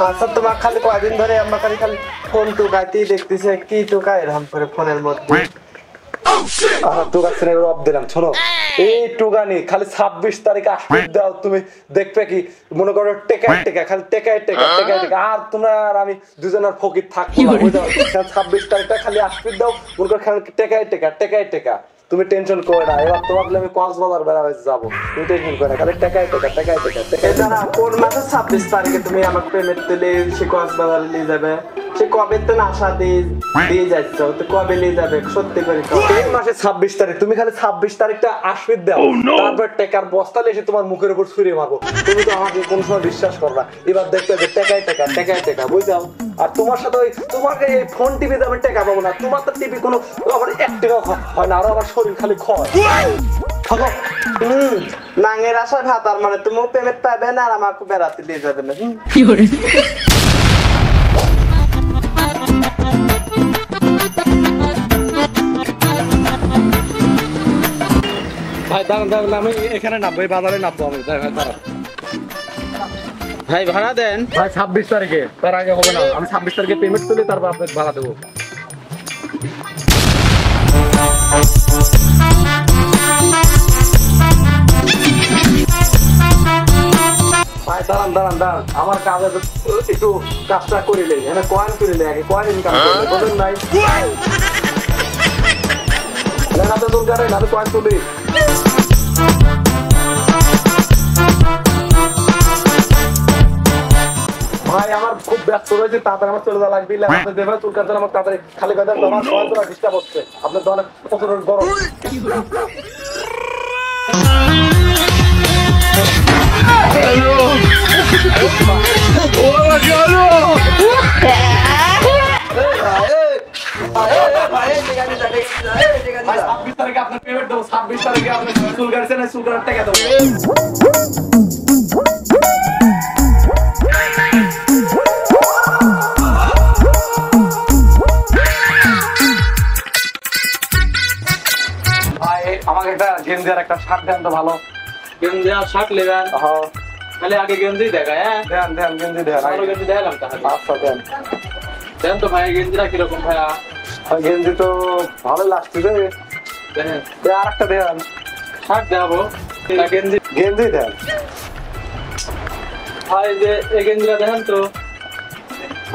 আচ্ছা তোমার খালি কয়দিন ধরে আমরা খালি খালি ফোন টুকাইতেই দেখতেছি কি টুকাই এরকম করে ফোনের মধ্যে এই টুকানি খালি 26 তারিখ আসবে দাও তুমি দেখবে কি মনে করো টেকায় টেকা খালি টেকায় টেকা টেকায় টেকা আর তোমরা আর আমি দুজনের ফকির থাকবো না বুঝছো 26 তারিখটা খালি আসবে দাও মনে করো খালি টেকায় টেকা টেকায় টেকা তুমি টেনশন করো না এবার তোমাকে আমি কক্সবাজার বেড়াতে যাব তুমি টেনশন করো না খালি টেকায় টেকা টেকায় টেকা এটা না কোন মাসে 26 তারিখে তুমি আমাকে পেমেন্ট দিলে সে কক্সবাজার নিয়ে যাবে সে কবে তো আশা দিয়ে যাচ্ছ তো কবে নিয়ে যাবে সত্যি করে এই মাসে 26 তারিখ তুমি খালি 26 তারিখটা আসবে দাও তারপর টাকার বস্তা এসে তোমার মুখের উপর ছুঁড়ে মারবো তুমি তো আমাকে কোন সময় বিশ্বাস করবা এবার দেখতে যে টাকায় টাকা টাকায় টাকা বুঝাও আর তোমার সাথে ওই তোমাকে এই ফোন টিভি দামে টাকা পাবো না তোমার তো টিভি কোনো আবার 1 টাকা হয় না আর আমার শরীর খালি ক্ষয় থাকো নাঙের আশায় ভাত আর মানে তুমি পেমেন্ট পাবে না আর আমাকে বেড়াতে দিয়ে যাবে না কি করে ভাই দাঁড়ান দাঁড়ান আমি এখানে নামবো এই বাজারে নামবো আমি ভাই ভাড়া দেন ভাই 26 তারিখে তার আগে হবে না আমি 26 তারিখে পেমেন্ট তুলি তারপর আপনাকে ভাড়া দেবো ভাই দাঁড়ান দাঁড়ান দাঁড়ান আমার কাজে একটু কাজটা করিলে এখানে কয়েন করিলে আগে কয়েন ইনকাম করলে বোঝেন নাই লেখাতে তোর গাড়ি না কয়েন তুলি ভাই আমার খুব ব্যস্ত রয়েছে তাড়াতাড়ি আমার চলে যাওয়া লাগবে আপনার দেবেন চুল কাটার আমার তাড়াতাড়ি খালি কথা আমার সময় তোরা ডিস্টার্ব হচ্ছে আপনার তো অনেক প্রচুর গরম আপনার পেমেন্ট দেবো 26 তারিখে আপনার চুল কাটছে না চুল কাটার টাকা দেবো আমাকে একটা গেঞ্জি আর একটা শার্ট দেন তো ভালো গেঞ্জি আর শার্ট নেবেন হ্যাঁ তাহলে আগে গেঞ্জি দেখায় হ্যাঁ দেন দেন গেঞ্জি দেন ভালো গেঞ্জি দেখালাম তাহলে আচ্ছা দেন দেন তো ভাই গেঞ্জিটা কিরকম ভাইয়া গেঞ্জি তো ভালো লাগছে রে দেন আর একটা দেন শার্ট দেবো গেঞ্জি গেঞ্জি দেন ভাই যে এই গেঞ্জিটা দেখেন তো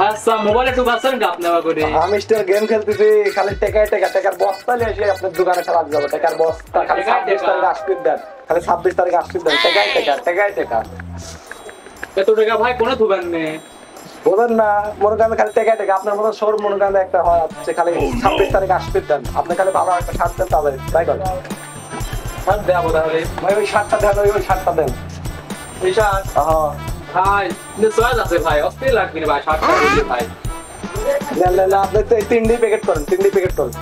আচ্ছা মোবাইলে একটু বাসেন গাপ নেওয়া করে আমি স্টার গেম খেলতেছি খালি টাকা টাকা টাকার বস্তা নিয়ে এসে আপনার দোকানে চালাক যাবো টাকার বস্তা খালি 26 তারিখ আসবে দেন খালি 26 তারিখ আসবে দেন টাকায় টাকা টাকায় টাকা এত টাকা ভাই কোনে থুবেন নে বলেন না মনে করেন খালি টাকায় টাকা আপনার মতো সর মনে করেন একটা হয় আছে খালি 26 তারিখ আসবে দেন আপনি খালি ভালো একটা শার্ট দেন তাহলে তাই করেন শার্ট দেবো তাহলে ভাই ওই শার্টটা দেন ওই শার্টটা দেন এই শার্ট হ্যাঁ ভাই নিশ্চয় আছে ভাই অস্থির লাগবে ভাই শার্টটা দিলে ভাই না আপনি তো 3D প্যাকেট করেন 3D প্যাকেট করেন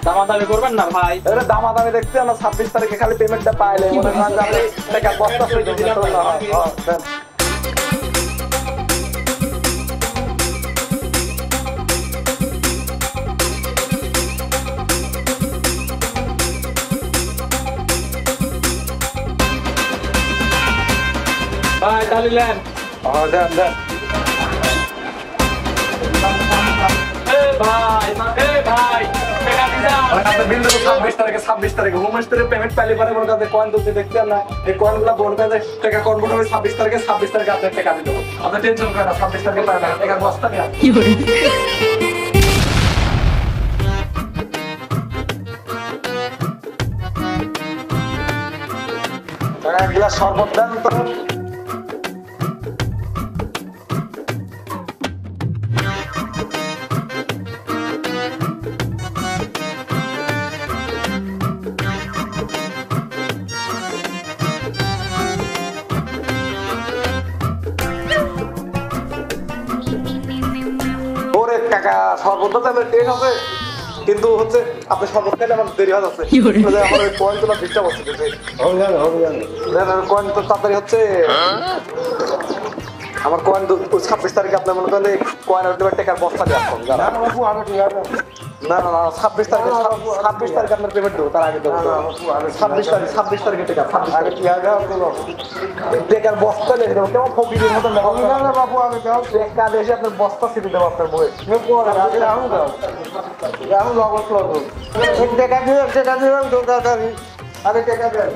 দামাদামি করবেন না ভাই আরে দামাদামি দেখতে আমরা 26 তারিখে খালি পেমেন্টটা পাইলে মনে করেন যে আপনি টাকা বস্তা করে দিতে না হ্যাঁ ভাই তাহলে লেন দেন দেন ভাই ভাই টাকা দিন আপনার বিল দেবো 26 তারিখে হোমেশ থেকে পেমেন্ট পাইলে পরে মনে করেন কয়েন তুলতে দেখতে না এই কয়েনগুলো বড় কাজে টাকা কনভার্ট হবে 26 তারিখে আপনার টাকা দিয়ে দেবো আপনি টেনশন করেন না 26 তারিখে পাবেন টাকার বস্তা নিয়ে কি করে এক গ্লাস শরবত দেন তো কাকা শরবত আমার টেস্ট আছে কিন্তু হচ্ছে আপনি শরবত খেলে আমার দেরি হয়ে যাচ্ছে আমার ওই কয়েন তোলা ডিস্টার্ব হচ্ছে কয়েন তো তাড়াতাড়ি হচ্ছে আমার কয়েন 26 তারিখে আপনার মনে করেন কয়েন টাকার বস্তা দিয়ে আসুন না বাপু আগে ঠিক আছে না 26 তারিখে আপনার পেমেন্ট দেবো তার আগে দেবো 26 তারিখে টাকা আগে ঠিক আছে টাকার বস্তা লিখে দেবো কেমন ফকিরের মতো না না বাপু আগে দাও টাকা এসে আপনার বস্তা ছিটে দেবো আপনার বই আগে রাহুল দাও রাহুল নগদ টাকা দিয়ে দোকান আগে টাকা দেন